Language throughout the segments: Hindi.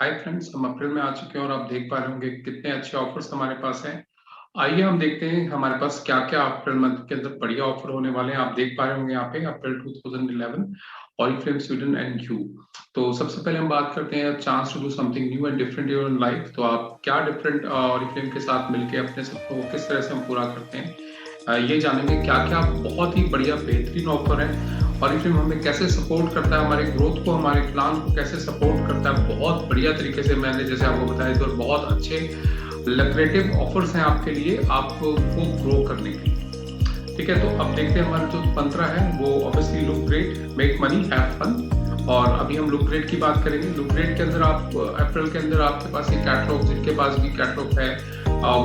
हाय फ्रेंड्स, हम अप्रैल में आ चुके हैं और आप देख पा रहे होंगे कितने अच्छे ऑफर्स हमारे पास हैं। आइए हम देखते हैं हमारे पास क्या-क्या अप्रैल मंथ के अंदर बढ़िया ऑफर होने वाले हैं। आप देख पा रहे होंगे यहाँ पे April 2011 Oriflame Sweden and you. तो सबसे पहले हम बात करते हैं chance to do something new and different in your life. तो आप क्या डिफरेंट ऑरिफ्लेम के साथ मिलके अपने सपनों को किस तरह से हम पूरा करते हैं, ये जानेंगे। क्या-क्या बहुत ही बढ़िया बेहतरीन ऑफर है और ये हमें कैसे सपोर्ट करता है, हमारे ग्रोथ को, हमारे प्लान को कैसे सपोर्ट करता है। बहुत बढ़िया तरीके से मैंने जैसे आपको बताया तो बहुत अच्छे लक्रेटिव ऑफर्स हैं आपके लिए, आपको ग्रो करने के लिए। ठीक है, तो अब देखते हैं हमारा जो मंत्र है वो obviously look great, make money, have fun. और अभी हम लुक ग्रेट की बात करेंगे। लुक ग्रेट के अंदर आप अप्रैल के अंदर आपके पास एक कैटलॉग, जिनके पास भी कैटलॉग है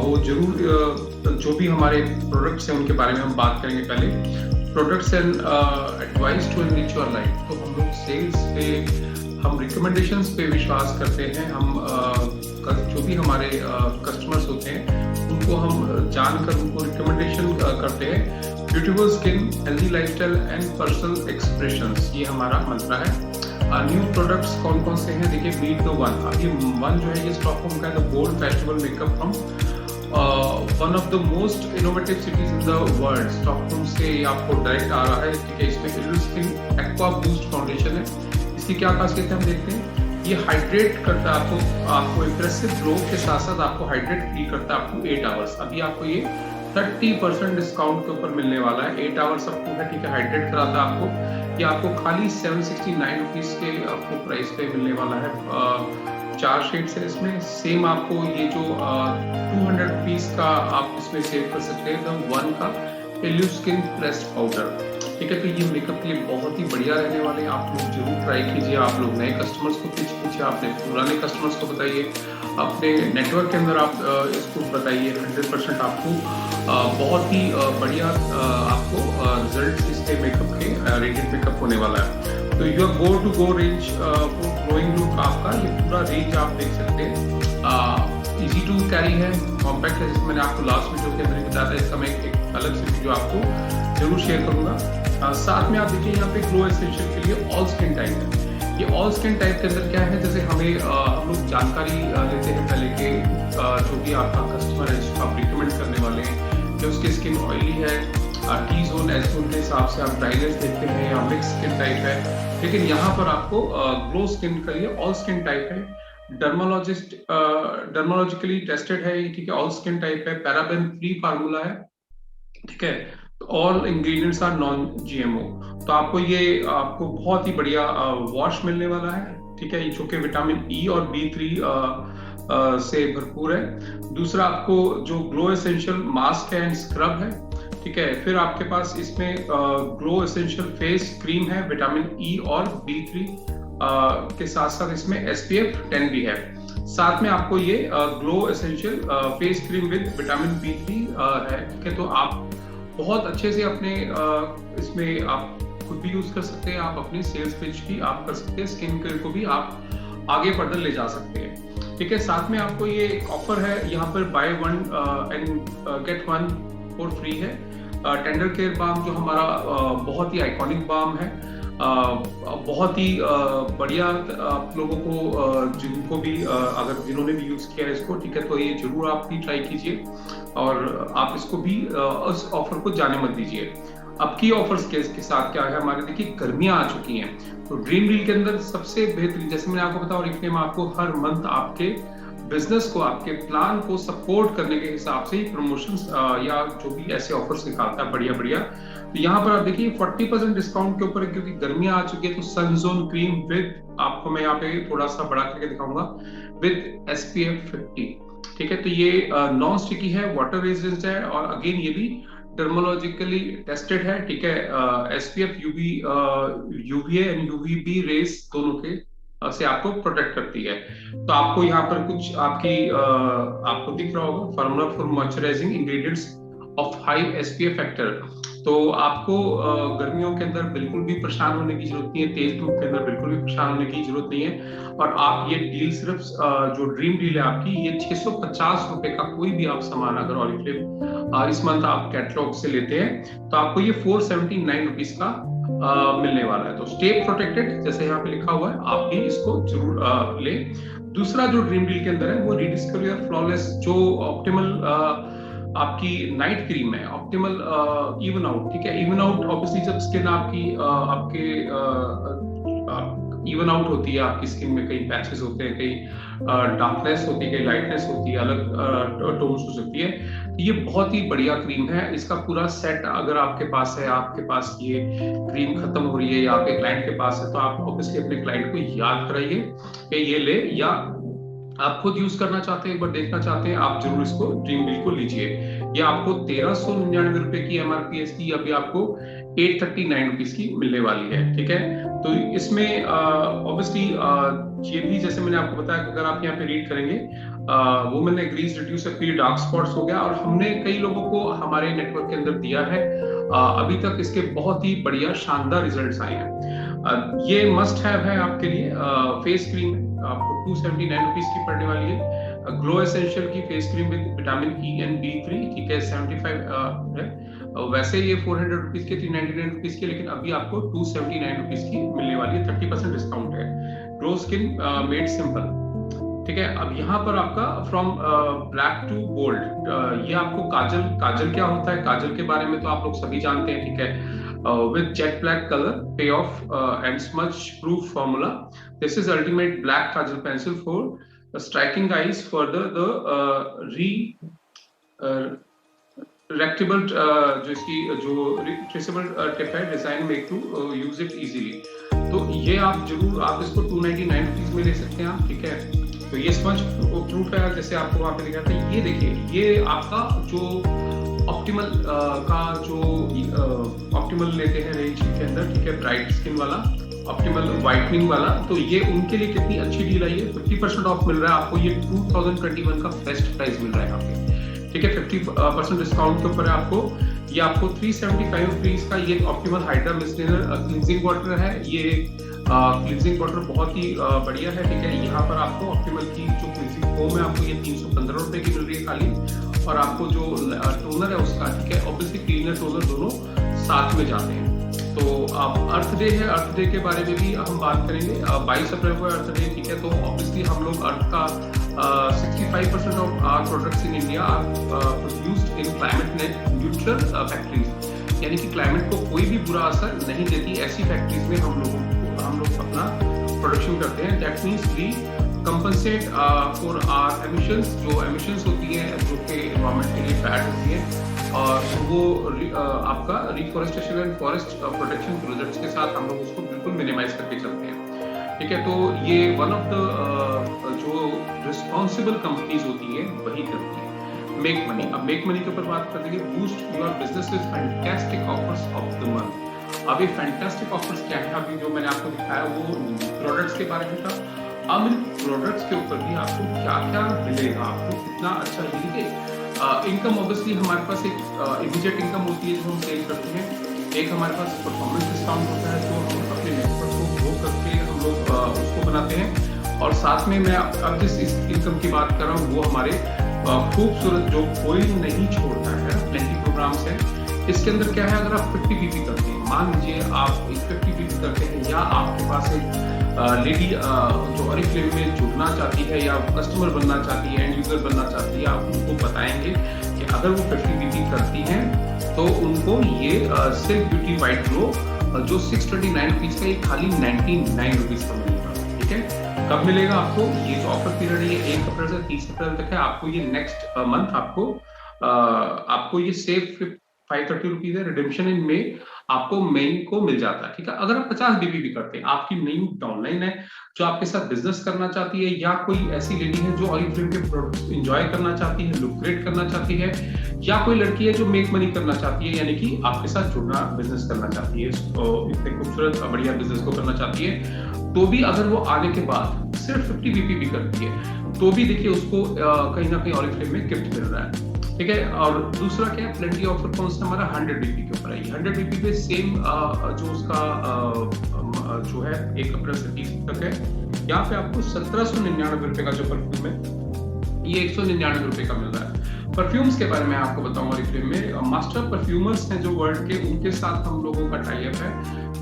वो जरूर जो भी हमारे प्रोडक्ट्स हैं उनके बारे में हम बात करेंगे। पहले products and advice to enrich your life. तो हम लोग सेल्स पे, हम रिकमेंडेशंस पे विश्वास करते हैं। हम जो भी हमारे कस्टमर्स होते हैं उनको हम जानकर उनको रिकमेंडेशन करते हैं। Beautiful skin, healthy lifestyle and personal expressions, ये हमारा मंत्र है। न्यू प्रोडक्ट्स कौन कौन से हैं देखिए। मीट द वन, अभी वन जो है ये स्टॉकहोम का the gold festival makeup from one of the most innovative cities in the world. Stockholm से आपको डायरेक्ट आ रहा है। ठीक है, इसमें इल्यूस्किन एक्वा बूस्ट फाउंडेशन है। इसकी क्या खासियत है हम देखते हैं। ये हाइड्रेट करता है आपको इम्प्रेसिव ग्लो के साथ साथ आपको हाइड्रेट फील करता है आपको 8 आवर्स। अभी आपको ये 30% डिस्काउंट के ऊपर मिलने वाला है। 8 आवर्स आपको है, ठीक है, हाइड्रेट कराता है आपको। ये आपको खाली 769 रुपीज के आपको प्राइस पे मिलने वाला है। 4 शेड्स है इसमें। सेम आपको ये जो 200 रुपीज का आप इसमें सेव कर सकते हैं द वन का इल्यूस्किन प्रेस्ड पाउडर। ठीक है, तो ये मेकअप के लिए बहुत ही बढ़िया रहने वाले हैं। आप लोग जरूर ट्राई कीजिए। आप लोग नए कस्टमर्स को पिच कीजिए, अपने पुराने कस्टमर्स को बताइए, अपने नेटवर्क के अंदर आप इसको बताइए। 100% आपको बहुत ही बढ़िया आपको रिजल्ट इसके मेकअप के रेटेड मेकअप होने वाला है। तो your go to go range for glowing look, आपका ये पूरा रेंज आप देख सकते हैं। इजी टू कैरी है, कॉम्पैक्ट है। जिसमें मैंने आपको लास्ट वीडियो के अंदर बताया था, इसका मैं एक अलग से वीडियो आपको जरूर शेयर करूंगा। साथ में आप देखिए यहाँ पे ग्लो एसेंशियल के लिए ऑल स्किन टाइप है। ये ऑल स्किन टाइप के अंदर क्या है, जैसे हमें हम लोग जानकारी लेते हैं पहले के जो भी आपका कस्टमर है जिसको आप रिकमेंड करने वाले हैं कि उसकी स्किन ऑयली है, टी जोन एस जोन के हिसाब से आप ड्राइनेस देखते हैं या मिक्स स्किन टाइप है। लेकिन यहाँ पर आपको ग्लो स्किन के लिए ऑल स्किन टाइप है। डर्मोलॉजिकली टेस्टेड है, ठीक है, ऑल स्किन टाइप है। पैराबेन फ्री फार्मूला है, ठीक है। All ingredients are non GMO. तो आपको बहुत ही बढ़िया वॉश मिलने वाला है, ठीक है, जो कि विटामिन ई और B3 से भरपूर है। दूसरा आपको जो ग्लो एसेंशियल मास्क है एंड स्क्रब है, ठीक है। फिर आपके पास इसमें ग्लो एसेंशियल फेस क्रीम है, विटामिन ई और B3 के साथ साथ इसमें SPF 10 भी है। साथ में आपको ये glow essential face cream with vitamin B3 है, ठीक है। तो आप बहुत अच्छे से अपने इसमें आप खुद भी यूज कर सकते हैं, आप अपनी सेल्स पिच भी आप कर सकते हैं, स्किन केयर को भी आप आगे बढ़कर ले जा सकते हैं, ठीक है। साथ में आपको ये एक ऑफर है, यहाँ पर by one and get one for free है। टेंडर केयर बाम जो हमारा बहुत ही आइकॉनिक बाम है, बहुत ही बढ़िया। आप लोगों को जिनको भी जिन्होंने भी यूज किया है इसको, ठीक है, तो ये जरूर आप भी ट्राई कीजिए और आप इसको भी उस ऑफर को जाने मत दीजिए। अब की ऑफर्स के साथ क्या है हमारे, देखिए गर्मियां आ चुकी हैं, तो ड्रीम डील के अंदर सबसे बेहतरीन, जैसे मैंने आपको बताया, और आपको हर मंथ आपके बिजनेस को, आपके प्लान को सपोर्ट करने के हिसाब से प्रमोशंस या जो भी ऐसे ऑफर्स निकालता है बढ़िया बढ़िया। तो यहाँ पर आप देखिए 40% डिस्काउंट के ऊपर, क्योंकि गर्मियां आ चुकी है, तो सनजोन क्रीम विद, आपको मैं यहाँ पे थोड़ा सा बड़ा करके दिखाऊंगा, विद SPF 50, ठीक है। तो ये नॉन स्टिकी है, वाटर रेजिस्टेंट है और अगेन ये भी डर्मोलॉजिकली टेस्टेड है, ठीक है। SPF UVA and UVB rays दोनों के से आपको प्रोटेक्ट करती है। तो आपको यहाँ पर कुछ आपको दिख रहा होगा, formula for moisturising ingredients of high SPF factor. तो आपको गर्मियों के अंदर बिल्कुल भी परेशान होने की जरूरत नहीं है, तेज धूप के अंदर बिल्कुल भी परेशान होने की जरूरत नहीं है। और आप ये डील सिर्फ जो ड्रीम डील है आपकी, ये 650 रुपए का कोई भी आप सामान अगर ऑरिफ्लेम इस मंथ आप कैटलॉग से लेते हैं, तो आपको ये 479 रुपीज का मिलने वाला है। तो स्टे प्रोटेक्टेड जैसे यहाँ पे लिखा हुआ है, आप भी इसको जरूर ले। दूसरा जो ड्रीम डील के अंदर है वो रिडिस्कवर योर फ्लॉलेस, जो ऑप्टिमल आपकी नाइट क्रीम है, ऑप्टिमल इवन आउट, ठीक है। इवन आउट ऑब्वियसली जब स्किन आपकी आपके इवन आउट होती है, आपकी स्किन में कई पैचेस होते हैं, कई डार्कनेस होती है, कई लाइटनेस होती है, अलग टोन्स हो सकती है। ये बहुत ही बढ़िया क्रीम है। इसका पूरा सेट अगर आपके पास है, आपके पास ये क्रीम खत्म हो रही है या आपके क्लाइंट के पास है, तो आप ऑब्वियसली अपने क्लाइंट को याद कराइए कि ये ले, या आप खुद यूज करना चाहते हैं, एक बार देखना चाहते हैं, आप जरूर इसको ड्रीम डील को लीजिए। ये आपको 1399 रुपए की एमआरपी की अभी आपको 839 रुपीज की मिलने वाली है, ठीक है। तो इसमें ऑब्वियसली ये भी जैसे मैंने आपको बताया, अगर आप यहाँ पे रीड करेंगे, women agrees reduce free dark spots हो गया, और हमने कई लोगों को हमारे नेटवर्क के अंदर दिया है। अभी तक इसके बहुत ही बढ़िया शानदार रिजल्ट्स आए हैं। ये मस्ट हैव है आपके लिए। फेस क्रीम आपको 279 रुपीज की पड़ने वाली है। ग्लो एसेंशियल की face cream with vitamin E and B3, ठीक है, 75 है। वैसे ये 400 रुपीज के 399 रुपीज के, लेकिन अभी आपको 279 रुपीज की मिलने वाली है, 30% डिस्काउंट है। ग्लो स्किन मेड सिंपल, ठीक है। अब यहाँ पर आपका फ्रॉम ब्लैक टू गोल्ड, ये आपको काजल क्या होता है, काजल के बारे में तो आप लोग सभी जानते हैं, ठीक है। With jet black color, payoff and smudge proof formula. This is ultimate black kajal pencil for striking eyes. Further, the retractable जो retraceable tip है, design make to use it easily. तो ये आप जरूर आप इसको 299 रुपीज में ले सकते हैं आप, ठीक है। तो ये स्पंज प्रूफ है, जैसे आपको वहां पे लिखा था। ये देखिए, ये आपका जो ऑप्टिमल का जो ऑप्टिमल लेते हैं रेंज के अंदर, ठीक है, ब्राइट स्किन वाला, ऑप्टिमल व्हाइटनिंग वाला, तो ये उनके लिए कितनी अच्छी डील आई है। 50% ऑफ मिल रहा है आपको, ये 2021 का बेस्ट प्राइस मिल रहा है यहाँ पे, ठीक है। 50% डिस्काउंट के ऊपर आपको ये आपको 375 रुपीज का ये ऑप्टिमल हाइड्रा मिसलेनियर क्लींजिंग वाटर है। ये क्लींजिंग वाटर बहुत ही बढ़िया है, ठीक है। यहाँ पर आपको ऑप्टिमल की जो क्लींजिंग फोम है, आपको ये 315 रुपए की मिल रही है खाली, और आपको जो टोनर है उसका, ठीक है, ऑब्वियसली क्लीनर टोनर दोनों साथ में जाते हैं। तो अब अर्थ डे है, अर्थ डे के बारे में भी हम बात करेंगे। 22 अप्रैल को अर्थ डे, ठीक है। तो ऑब्वियसली हम लोग अर्थ का 65% of our products in India are produced in climate neutral factories, यानी कि क्लाइमेट को कोई भी बुरा असर नहीं देती ऐसी फैक्ट्रीज में हम लोग अपना प्रोडक्शन करते हैं। That means we compensate for our emissions, जो एमिशंस होती हैं जो कि एनवायरनमेंट के लिए बैड होती है, और वो आपका reforestation and forest protection projects के साथ हम लोग उसको बिल्कुल मिनिमाइज करके चलते हैं, ठीक है। तो ये वन ऑफ द जो रिस्पॉन्सिबल कंपनीज होती है वही करती है। मेक मनी, अब मेक मनी के ऊपर बात कर देंगे। Boost your business with fantastic offers of the month. अब ये फैंटास्टिक ऑफर्स क्या है, अभी जो मैंने आपको दिखाया वो प्रोडक्ट्स के बारे में था। अब इन प्रोडक्ट्स के ऊपर भी आपको क्या क्या मिलेगा, आपको कितना अच्छा, देखिए इनकम ऑब्वियसली हमारे पास एक इमीडिएट इनकम होती है जो हम सेल करते हैं, एक हमारे पास परफॉर्मेंस डिस्काउंट होता है जो हम अपने नेटवर्क को ग्रो करके हम लोग उसको बनाते हैं, और साथ में मैं अब जिस इनकम की बात कर रहा हूँ वो हमारे खूबसूरत जो कोई नहीं छोड़ता है प्लेंटी प्रोग्राम्स है। इसके अंदर क्या है, अगर आप 50 बीपी करते हैं, मान लीजिए आप 50 बीपी करते हैं, या आपके पास एक लेडी जो ऑरिफ्लेम में जुड़ना चाहती है या कस्टमर बनना चाहती है, एंड यूजर बनना चाहती है, आप उनको बताएंगे कि अगर वो 50 बीपी करती हैं तो उनको ये सिल्क ब्यूटी व्हाइट ग्लो जो 629 रुपीज का, ये खाली 99 रुपीज का मिलेगा, ठीक है। कब मिलेगा आपको, ये जो ऑफर पीरियड है ये 1 अप्रैल से 30 अप्रैल तक है। आपको ये नेक्स्ट मंथ आपको ये सेव 530 रुपीज है, रिडेम्पशन इन मे आपको मई को मिल जाता है, ठीक है। अगर आप 50 बीबी भी करते हैं, आपकी नई डाउनलाइन है जो आपके साथ बिजनेस करना चाहती है, या कोई ऐसी लेडी है जो ऑरिफ्लेम के प्रोडक्ट्स एंजॉय करना चाहती है, लुक ग्रेट करना चाहती है, या कोई लड़की है जो मेक मनी करना चाहती है, यानी कि आपके साथ जुड़ना, बिजनेस करना चाहती है, इतने खूबसूरत बढ़िया बिजनेस को करना चाहती है, तो भी अगर वो आने के बाद सिर्फ 50 बीपी भी करती है, तो भी देखिए उसको कहीं ना कहीं ऑरिफ्लेम में गिफ्ट मिल रहा है, ठीक है। और दूसरा क्या है, प्लेंटी ऑफर कौन सा हमारा 100 बीपी के ऊपर है। 100 बीपी पे सेम जो उसका जो है 1 अप्रैल से 30 तक है, यहाँ पे आपको 1799 रुपए का जो परफ्यूम है ये 199 रुपए का मिल रहा है। परफ्यूम्स के बारे में आपको बताऊंगा, ऑरिफ्लेम में मास्टर परफ्यूमर्स हैं जो वर्ल्ड के, उनके साथ हम लोगों का टाई अप है।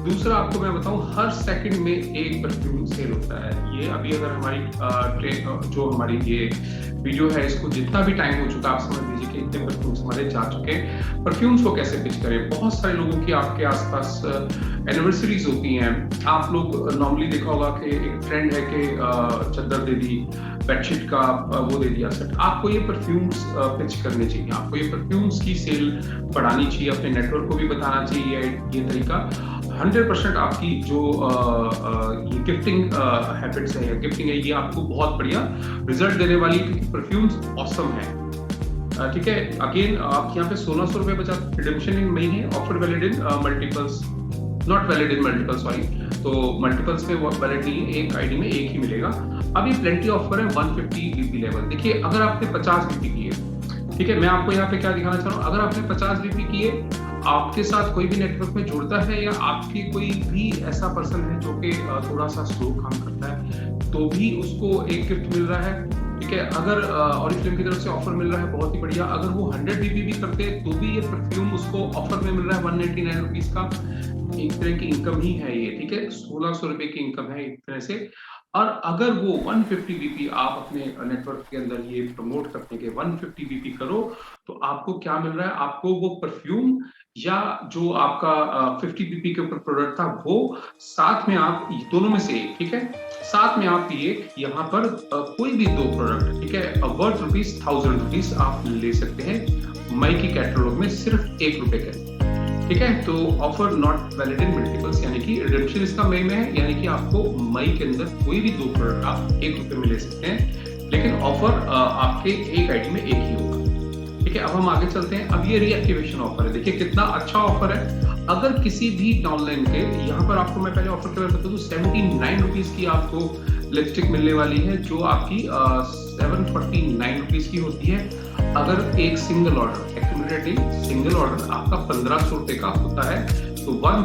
दूसरा आपको मैं बताऊं, हर सेकंड में एक परफ्यूम सेल होता है। ये अभी अगर हमारी जो हमारी ये वीडियो है, इसको जितना भी टाइम हो चुका, आप समझ लीजिए कि इतने परफ्यूम्स हमारे जा चुके हैं। परफ्यूम्स को कैसे पिच करें? बहुत सारे लोगों की आपके आसपास एनिवर्सरीज होती हैं। आप लोग नॉर्मली देखा होगा कि एक ट्रेंड है कि चादर दे दी, बेडशीट का वो दे दिया सेट। आपको ये परफ्यूम्स पिच करने चाहिए, आपको ये परफ्यूम्स की सेल बढ़ानी चाहिए, अपने नेटवर्क को भी बताना चाहिए। ये तरीका 100% आपकी जो ये गिफ्टिंग हैबिट्स है या गिफ्टिंग है, ये आपको बहुत बढ़िया रिजल्ट देने वाली है, क्योंकि परफ्यूम्स ऑसम है। ठीक है, अगेन आप यहाँ पे 1600 रुपए बचा। रिडेम्पशन इन मई है, offer valid in multiples, not valid in multiples, sorry. तो मल्टीपल्स में वैलिड नहीं है, एक आईडी में एक ही मिलेगा। अब ये प्लेंटी ऑफर है 150 बीपी लेवल। देखिए, अगर आपने 50 बीपी किए, ठीक है, मैं आपको यहाँ पे क्या दिखाना चाह रहा हूँ, अगर आपने 50 बीपी किए, आपके साथ कोई भी नेटवर्क में जुड़ता है या आपकी कोई भी ऐसा पर्सन है जो कि थोड़ा सा स्लो काम करता है, तो भी उसको एक गिफ्ट मिल रहा है। ठीक है, अगर ऑरिफ्लेम की तरफ से ऑफर मिल रहा है, बहुत ही बढ़िया। अगर वो 100 बीबी भी करते हैं तो भी ये परफ्यूम उसको ऑफर में मिल रहा है 199 रुपीज का। एक तरह की इनकम ही है ये। ठीक है, 1600 रुपए की इनकम है एक तरह से। और अगर वो 150 बीपी आप अपने नेटवर्क के अंदर ये प्रमोट करने के 150 बीपी करो, तो आपको क्या मिल रहा है? आपको वो परफ्यूम या जो आपका 50 बीपी के ऊपर प्रोडक्ट था, वो साथ में आप दोनों में से एक, ठीक है, साथ में आप ये यहाँ पर कोई भी दो प्रोडक्ट, ठीक है, वर्थ ₹1000 आप ले सकते हैं मई की कैटलॉग में सिर्फ ₹1 के। ठीक है, तो offer not valid in multiples, यानी कि रिडेम्पशन इसका मई में है, यानी कि आपको मई के अंदर कोई भी दो प्रोडक्ट आप ₹1 में ले सकते हैं, लेकिन ऑफर आपके एक आईडी में एक ही होगा। ठीक है, अब हम आगे चलते हैं। अब ये रीएक्टिवेशन ऑफर है। देखिए कितना अच्छा ऑफर है। अगर किसी भी डाउनलाइन के, यहाँ पर आपको मैं पहले ऑफर के बारे में बता दूं, 79 रुपीज की आपको लिपस्टिक मिलने वाली है, जो आपकी 749 रुपीज की होती है। अगर एक single order, accumulated single order आपका 1500 रुपए का होता है, तो one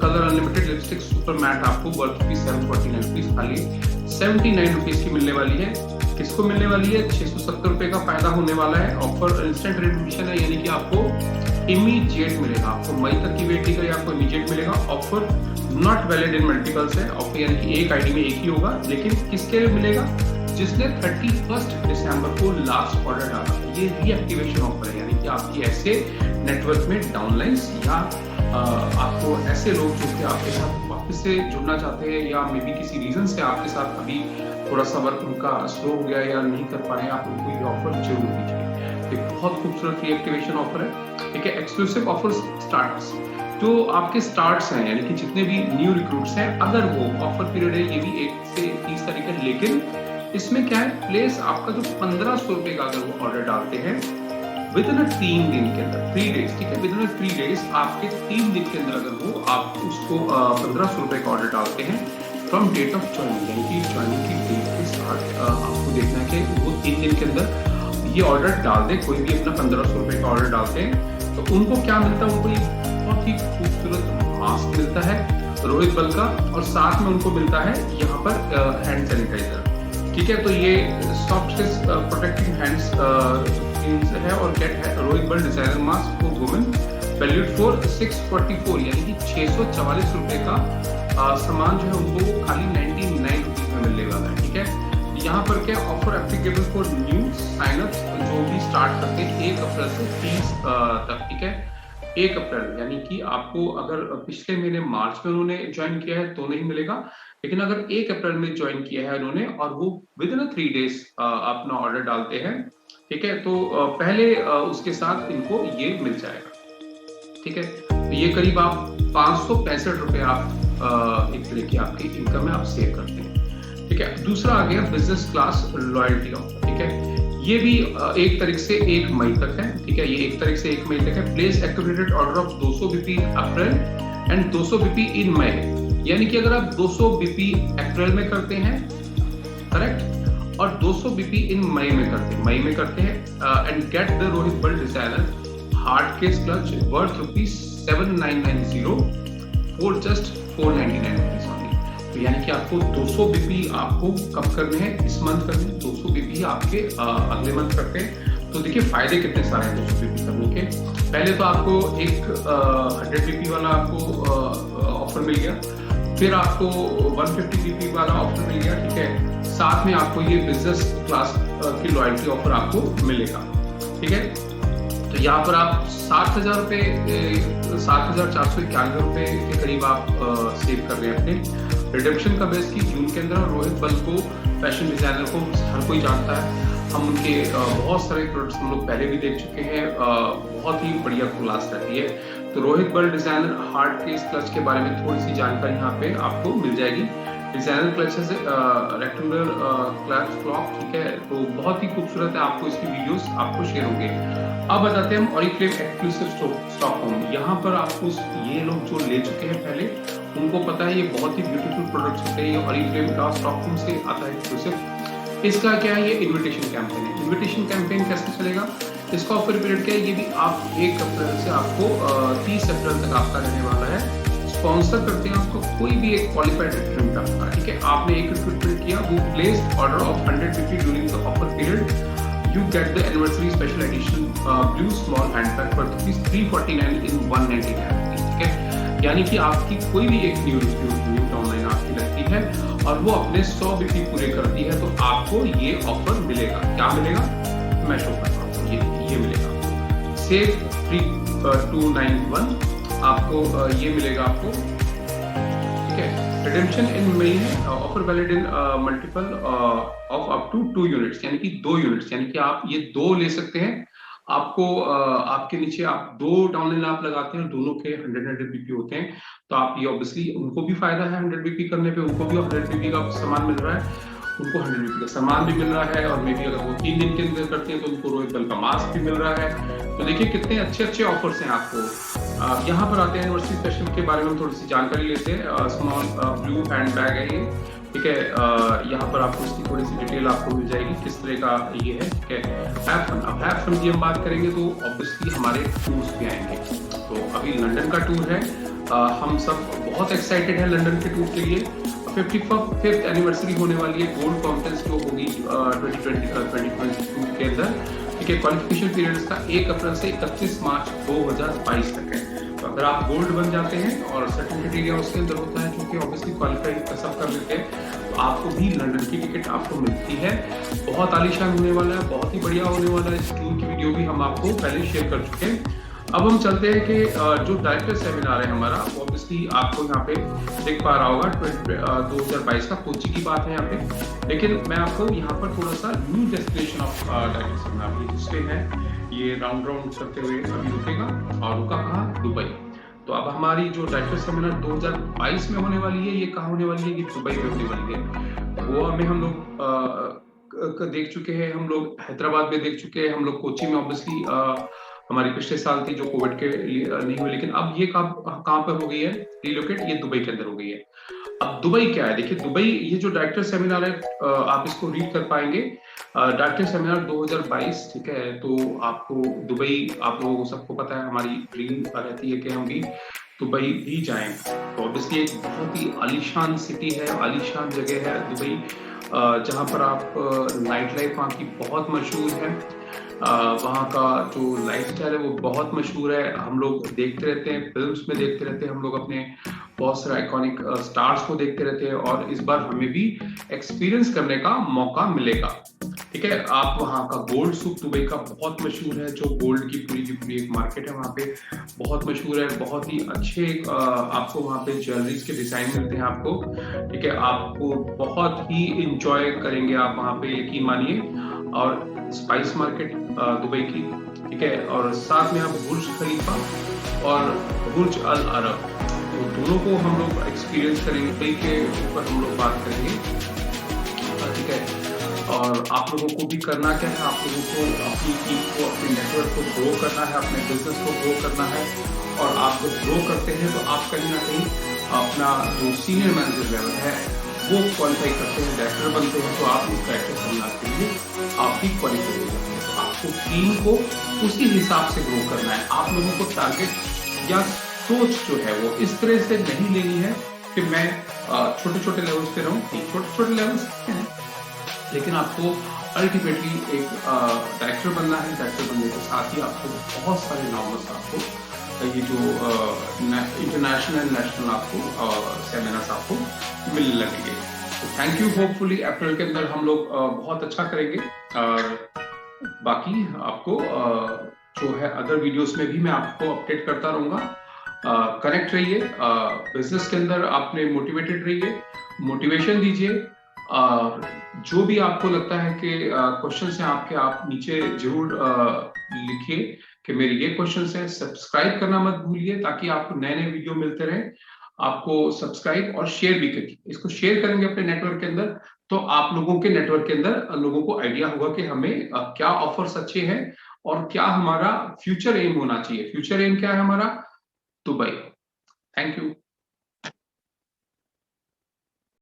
colour unlimited lipstick super matte आपको वर्थ ₹749 खाली 79 रुपीज की मिलने वाली है। किसको मिलने वाली है? 670 रुपए का फायदा होने वाला है। ऑफर इंस्टेंट रिडीम्पशन है, यानी कि आपको इमीडिएट मिलेगा। आपको मई तक की वेट नहीं करें, आपको इमीडिएट मिलेगा। Offer not valid in multiples है। ऑफर यानी कि एक आईडी में एक ही होगा, लेकिन किसके लिए मिलेगा? जिसने 31 दिसंबर को लास्ट ऑर्डर डाला। ये रीएक्टिवेशन ऑफर है, यानी कि आपकी ऐसे नेटवर्क में डाउनलाइंस या आपको ऐसे लोग जो कि आपके साथ वापस से जुड़ना चाहते हैं, या मे बी किसी रीजन से आपके साथ अभी थोड़ा सा वर्क उनका स्लो हो गया या नहीं कर पा रहे हैं, आप उनको ये ऑफर जरूर दीजिए। एक बहुत खूबसूरत रीएक्टिवेशन ऑफर है। ठीक है, एक्सक्लूसिव ऑफर स्टार्ट्स, जो आपके स्टार्ट्स हैं, यानी कि जितने भी न्यू रिक्रूट्स हैं, अगर वो ऑफर पीरियड है, ये भी 1 से 30 तारीख है, लेकिन इसमें क्या है, प्लेस आपका जो 1500 रुपए का अगर वो ऑर्डर डालते हैं विद इन 3 दिन के अंदर, 3 डेज, ठीक है, विद इन 3 डेज आपके 3 दिन के अंदर अगर वो आप उसको 1500 रुपए का ऑर्डर डालते हैं फ्रॉम डेट ऑफ ज्वाइनिंग, यानी कि ज्वाइनिंग की डेट के साथ आपको देखना है कि वो 3 दिन के अंदर ये ऑर्डर डाल दे। कोई भी अपना 1500 रुपए का ऑर्डर डालते हैं तो उनको क्या मिलता है? उनको एक बहुत ही खूबसूरत मास्क मिलता है रोहित बल का, और साथ में उनको मिलता है यहाँ पर हैंड सैनिटाइजर। ठीक है, तो ये सॉफ्ट प्रोटेक्टिंग हैंड्स है और गेट है रोहित बल designer mask for women valued for 644, यानी कि 644 रुपए का सामान जो है उनको खाली 99 रुपीज में मिलने वाला है। ठीक है, यहाँ पर क्या offer applicable for new synapses जो भी स्टार्ट करते हैं 1 अप्रैल से 30 तक। ठीक है, 1 अप्रैल, यानी कि आपको अगर पिछले महीने मार्च में उन्होंने ज्वाइन किया है तो नहीं मिलेगा, लेकिन अगर 1 अप्रैल में ज्वाइन किया है उन्होंने और वो विद इन 3 डेज अपना ऑर्डर डालते हैं, ठीक है, तो पहले उसके साथ इनको ये मिल जाएगा। ठीक है, तो ये करीब आप 565 रुपए आप एक तरह की आपकी इनकम में आप सेव करते हैं। ठीक है, दूसरा आ गया बिजनेस क्लास लॉयल्टी ऑफर। ठीक है, ये भी 1 तारीख से 1 मई तक है। ठीक है, ये 1 तारीख से 1 मई तक है। Place activated order of 200 BP April and 200 BP in May, यानी कि अगर आप 200 बीपी अप्रैल में करते हैं, करेक्ट, और 200 बीपी इन मई में करते हैं एंड गेट द रोहित बल designer hard case clutch worth ₹7990 for just ₹499 only. तो यानी कि आपको 200 बीपी आपको कब करने हैं? इस मंथ करने हैं। 200 बीपी आपके अगले मंथ करते हैं। तो देखिए फायदे कितने सारे हैं 200 बीपी करने के। पहले तो आपको एक 100 बीपी वाला आपको ऑफर मिल गया, फिर आपको 150 BP वाला ऑफर मिल गया, ठीक है। साथ में आपको ये बिजनेस क्लास की लॉयल्टी ऑफर आपको मिलेगा, ठीक है। तो यहाँ पर आप 7,000 रुपये 7,491 रुपये के करीब आप सेव कर रहे हैं अपने रिडेम्पशन का बेस की जून के अंदर। और रोहित बल को, फैशन डिजाइनर को हर कोई जानता है, हम उनके बहुत सारे प्रोडक्ट्स हम लोग पहले भी देख चुके हैं, बहुत ही बढ़िया क्लास रहती है। तो रोहित बल डिजाइनर हार्ड केस क्लच के बारे में थोड़ी सी जानकारी यहाँ पे आपको मिल जाएगी। डिजाइनर क्लचेस रेक्टेंगुलर क्लॉक, ठीक है, तो बहुत ही खूबसूरत है, आपको इसकी वीडियोस आपको शेयर होंगे। अब बताते हैं हम ऑरिफ्लेम एक्सक्लूसिव स्टॉकहोम। यहाँ पर आपको ये लोग जो ले चुके हैं पहले, उनको पता है ये बहुत ही ब्यूटीफुल प्रोडक्ट्स होते हैं। ये ऑरिफ्लेम का स्टॉकहोम से आता है एक्सक्लूसिव। इसका क्या है, ये इन्विटेशन कैंपेन है। इन्विटेशन कैंपेन कैसे चलेगा, इसका ऑफर पीरियड क्या है, ये भी आप 1 अप्रैल से आपको 30 अप्रैल तक आपका रहने वाला है। स्पॉन्सर करते हैं आपको कोई भी एक क्वालिफाइड रिक्रूटमेंट आपका, ठीक है। आपने एक रिक्रूटमेंट किया, वो placed order of 100 BP during the offer period, you get the anniversary special edition blue small handbag for ₹349 in 199, ठीक है। यानी कि आपकी कोई भी एक न्यू ऑनलाइन आपकी लगती है और वो अपने 100 BP पूरे करती है, तो आपको ये ऑफर मिलेगा। क्या मिलेगा, मैं शो करता हूँ, ये मिलेगा सेव 3291 आपको ये मिलेगा आपको, ठीक है। रिडेम्पशन इन मई है, offer valid in multiple of up to 2 units, यानी कि 2 यूनिट्स, यानी कि आप ये 2 ले सकते हैं। आपको आपके नीचे आप 2 डाउनलाइन आप लगाते हैं, दोनों के 100 BP होते हैं, तो आप ये ऑब्वियसली उनको भी फायदा है 100 BP करने पे, उनको भी 100 BP का सामान मिल रहा है, उनको 100 BP का सामान भी मिल रहा है, और मे बी अगर वो 3 दिन के अंदर करते हैं तो उनको रोहित बल का मास्क भी मिल रहा है। तो देखिए कितने अच्छे अच्छे ऑफर्स हैं आपको। यहाँ पर आते हैं एनिवर्सरी स्पेशल के बारे में थोड़ी सी जानकारी लेते हैं। स्मॉल ब्लू हैंड बैग है ये, ठीक है। यहाँ पर आपको इसकी थोड़ी सी डिटेल आपको मिल जाएगी, किस तरह का ये है, ठीक है। हैव फन, अब हैव फन की हम बात करेंगे तो ऑब्वियसली हमारे टूर्स भी आएंगे। तो अभी लंदन का टूर है, हम सब बहुत एक्साइटेड हैं लंदन के टूर के लिए। 55th एनिवर्सरी होने वाली है गोल्ड कॉन्फ्रेंस जो होगी 2022 के अंदर, ठीक है। क्वालिफिकेशन पीरियड का 1 अप्रैल से 31 मार्च 2022 तक है। तो अगर आप गोल्ड बन जाते हैं और सर्टिफिकेट एरिया उसके अंदर होता है, जो कि ऑब्वियसली क्वालिफाई सब कर लेते हैं, तो आपको भी लंदन की टिकट आपको मिलती है। बहुत आलीशान होने वाला है, बहुत ही बढ़िया होने वाला है। इस टूर की वीडियो भी हम आपको पहले शेयर कर चुके हैं। अब हम चलते हैं कि जो डायरेक्टर सेमिनार है हमारा, वो ऑब्वियसली आपको यहाँ पे देख पा रहा होगा 2022 का कोची की बात है यहाँ पे। लेकिन मैं आपको यहाँ पर थोड़ा सा new destination of director seminar, ये जिसपे है, ये राउंड करते हुए अभी रुकेगा, और रुका कहाँ, दुबई। तो अब हमारी जो डायरेक्टर सेमिनार 2022 में होने वाली है, ये कहाँ होने वाली है, ये दुबई में होने वाली है। गोवा में हम लोग देख चुके हैं, हम लोग हैदराबाद में देख चुके हैं, हम लोग कोची में ऑब्वियसली हमारी पिछले साल थी जो कोविड के लिए नहीं हुई, लेकिन अब ये कहाँ पर हो गई है रिलोकेट, ये दुबई के अंदर हो गई है। अब दुबई क्या है, देखिए दुबई, ये जो डायरेक्टर सेमिनार है, आप इसको रीड कर पाएंगे, डायरेक्टर सेमिनार 2022, ठीक है। तो आपको दुबई, आप लोगों को सबको पता है, हमारी ड्रीम रहती है कि हम भी दुबई भी जाएं। तो ऑब्वियसली एक बहुत ही आलीशान सिटी है, आलीशान जगह है दुबई, जहाँ पर आप नाइट लाइफ वहाँ की बहुत मशहूर है। वहाँ का जो लाइफस्टाइल है वो बहुत मशहूर है, हम लोग देखते रहते हैं, फिल्म्स में देखते रहते हैं, हम लोग अपने बहुत सारे आइकॉनिक स्टार्स को देखते रहते हैं, और इस बार हमें भी एक्सपीरियंस करने का मौका मिलेगा, ठीक है। आप वहाँ का गोल्ड सूक दुबई का बहुत मशहूर है, जो गोल्ड की पूरी एक मार्केट है वहाँ पे, बहुत मशहूर है। बहुत ही अच्छे आपको वहाँ पे ज्वेलरीज के डिजाइन मिलते हैं आपको, ठीक है। आपको बहुत ही इंजॉय करेंगे आप वहाँ पे, यकीन मानिए। और स्पाइस मार्केट दुबई की, ठीक है, और साथ में आप बुर्ज खलीफा और बुर्ज अल अरब, तो दोनों को हम लोग एक्सपीरियंस करेंगे। दुबई के ऊपर हम लोग बात करेंगे, ठीक है। और आप लोगों को भी करना क्या है, आप लोगों को अपनी टीम को, अपने नेटवर्क को ग्रो करना है, अपने बिजनेस को ग्रो करना है। और आप जब ग्रो करते हैं तो आप कहीं ना कहीं अपना जो सीनियर मैनेजर लेवल है वो क्वालिफाई करते हैं, डायरेक्टर बनते हैं, तो आप उस डायरेक्टर सेमिनार के लिए आप भी क्वालिफाई हो जाते हैं। तो आपको टीम को उसी हिसाब से ग्रो करना है। आप लोगों को टारगेट या सोच जो है वो इस तरह से नहीं लेनी है कि मैं छोटे लेवल्स पे रहूं, छोटे लेवल्स हैं, लेकिन आपको अल्टीमेटली एक डायरेक्टर बनना है। डायरेक्टर बनने के साथ ही आपको बहुत सारे नॉर्मल्स आपको ये जो इंटरनेशनल नेशनल आपको सेमिनार्स आपको मिलने लगेंगे। तो थैंक यू। होपफुली अप्रैल के अंदर हम लोग बहुत अच्छा करेंगे, और बाकी आपको जो है अदर वीडियोस में भी मैं आपको अपडेट करता रहूंगा। कनेक्ट रहिए, बिजनेस के अंदर आपने मोटिवेटेड रहिए, मोटिवेशन दीजिए। जो भी आपको लगता है कि क्वेश्चन हैं आपके, आप नीचे जरूर लिखिए कि मेरे ये क्वेश्चन हैं। सब्सक्राइब करना मत भूलिए ताकि आपको नए नए वीडियो मिलते रहे। आपको सब्सक्राइब और शेयर भी करिए, इसको शेयर करेंगे अपने नेटवर्क के अंदर, तो आप लोगों के नेटवर्क के अंदर लोगों को आइडिया होगा कि हमें क्या ऑफर्स अच्छे हैं और क्या हमारा फ्यूचर एम होना चाहिए। फ्यूचर एम क्या है हमारा? दुबई। Thank you.